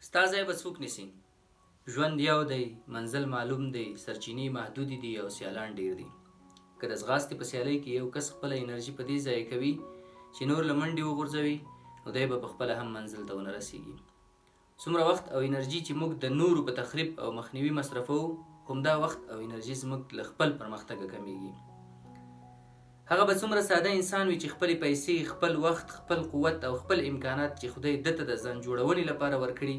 ستا ځای به څوک نیسي؟ ژوند یو دی، منزل معلوم دی، سرچینې محدودې دي او سیالان ډیر دي. که د ځغاستې په سیالۍ کې یو کس خپله انرژي په دې ضایع کوي چې نور له منډې وغورځوي، نو دی به پخپله هم منزل ته ونه رسیږي. څومره وخت او انرژي چې موږ د نورو په تخریب او مخنیوي مصرفوو، همدا وخت او انرژي زموږ له خپل پرمختګه کمیږي. هغه به څومره ساده انسان وي چې خپلې پیسې، خپل وخت، خپل قوت او خپل امکانات چې خدای ده ته د ځان جوړونې لپاره ورکړي،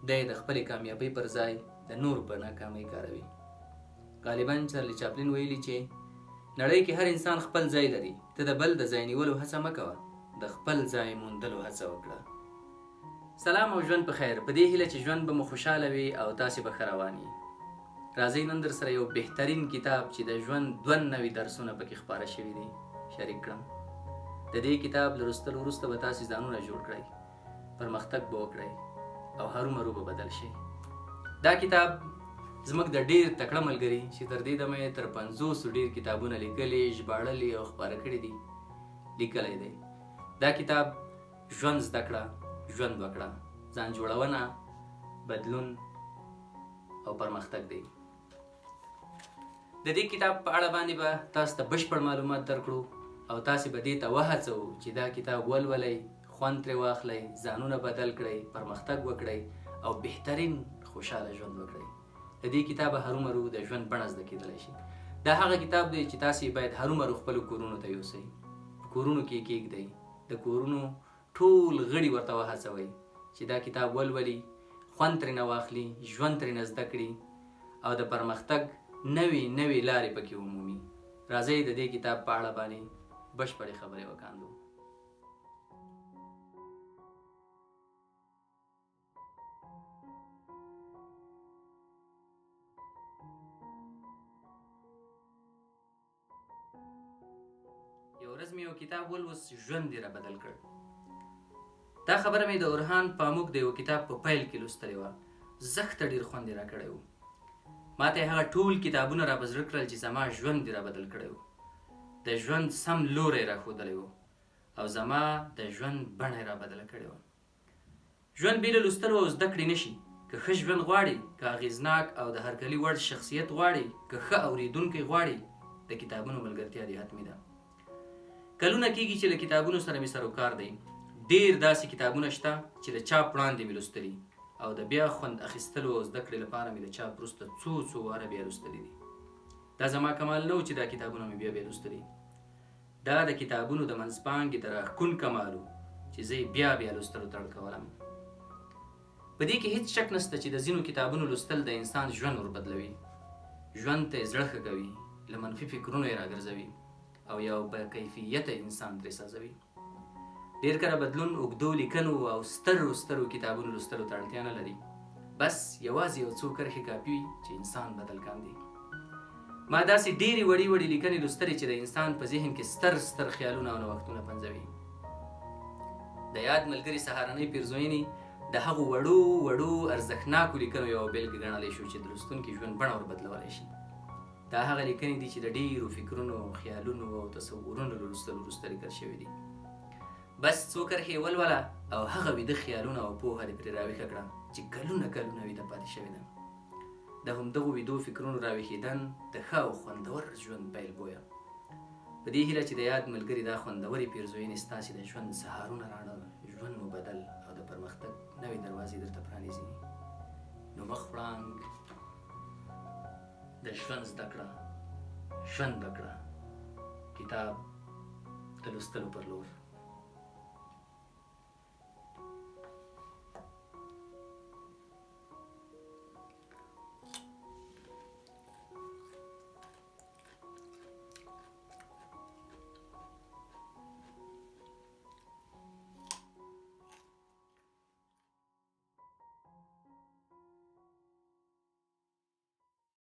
دی د خپلې کامیابۍ پر ځای د نورو په ناکامۍ کاروي. غالبا چارلي چاپلین ویلي چې نړۍ کې هر انسان خپل ځای لري، ته د بل د ځای نیولو هڅه مه کوه، د خپل ځای موندلو هڅه وکړه. سلام او ژوند په خیر. په دې هیله چې ژوند به مو خوشحاله وي او تاسې به ښه روان یې. راځئ نن در سره یو بهترین کتاب چې د ژوند 92 درسونه پکې خپاره شوي دي شریک کړم. د دې کتاب له لوستلو وروسته به تاسې ځانونه جوړ کړئ، پرمختګ به وکړئ او هرومرو به بدل شئ. دا کتاب زموږ د ډېر تکړه ملګري چې تر دې دمه یې تر 50 ډېر کتابونه لیکلي، ژباړلي او خپاره کړي دي لیکلی دی. دا کتاب ژوند زده کړه، ژوند وکړه، ځان جوړونه، بدلون او پرمختګ دی. د دې کتاب په اړه باندې به تاسو ته بشپړ معلومات درکړو او تاسې به دې ته وهڅوو چې دا کتاب ولولئ، خوند ترې واخلئ، ځانونه بدل کړئ، پرمختګ وکړئ او بهترین خوشحاله ژوند وکړئ. د دې کتابه هرومرو د ژوند بڼه زده کېدلی شي. دا هغه کتاب دی چې تاسې باید هرومرو خپلو کورونو ته یوسئ، په کورونو کې یې کېږدئ، د کورونو ټول غړي ورته وهڅوئ چې دا کتاب ولولي، خوند ترېنه واخلي، ژوند ترېنه زده کړي او د پرمختګ نوې لارې پکې ومومي. راځئ د دې کتاب په اړه باندې بشپړې خبرې وکاندو. یو ورځ مې یو کتاب ولوست، ژوند یې را بدل کړ. دا خبره مې د اورهان پاموک د یو کتاب په پیل کې لوستلې وه. زښته ډېر خوند یې را کړی و. ما ته یې هغه ټول کتابونه را په زړه کړل چې زما ژوند یې را بدل کړی و. د ژوند سم لوری یې راښودلی و او زما د ژوند بڼه یې را بدله کړې وه. ژوند بې له لوستلو او زده کړې نه شي. که ښه ژوند غواړې، که اغېزناک او د هرکلي وړ شخصیت غواړې، که ښه اورېدونکی غواړې، د کتابونو ملګرتیا دې حتمي ده. کلونه کېږي چې له کتابونو سره مې سر و کار دی. ډېر داسې کتابونه شته چې د چاپ وړاندې مې لوستلي او د بیا خوند اخیستلو او زده کړې لپاره مې د چاپ وروسته څو واره بیا لوستلي دي. دا زما کمال نه و چې دا کتابونه مې بیا لوستلي. دا د کتابونو د منځپانګې د راښکون کمال و چې زه یې بیا لوستلو ته اړ کولم. په دې کې هیڅ شک نشته چې د ځینو کتابونو لوستل د انسان ژوند وربدلوي، ژوند ته یې زړه ښه کوي، له منفي فکرونو یې راګرځوي او یو باکیفیته انسان ترې سازوي. ډېر کله بدلون اوږدو لیکنو او سترو کتابونو لوستلو ته اړتیا نه لري. بس یوازې یو څو کرښې کافي وي چې انسان بدل کاندي. ما داسې ډېرې وړې لیکنې لوستلې چې د انسان په ذهن کې ستر خیالونه او نوښتونه پنځوي. د یاد ملګري سهارنۍ پیرزوینې د هغو وړو ارزښتناکو لیکنو یوه بېلګه ګڼلی شو چې د لوستونکي ژوند بڼه وربدلولی شي. دا هغه لیکنې دي چې د ډېرو فکرونو، خیالونو او تصورونو له لوستلو وروسته لیکل شوي دي. بس څو کرښې ولوله او هغه ویده خیالونه او پوهه دې پرې راویښه کړه چې کلونه ویده پاتې شوې ده. د همدغو ویدو فکرونو راویښېدن د ښه او خوندور ژوند پیل بویه. په دې هیله چې د یاد ملګري دا خوندورې پیرزوینې ستاسې د ژوند سهارونه راڼه، ژوند مو بدل او د پرمختګ نوې دروازې درته پرانیزي. نو مخ وړاندې د ژوند زده کړه، ژوند وکړه، کتاب د لوستلو پر لور.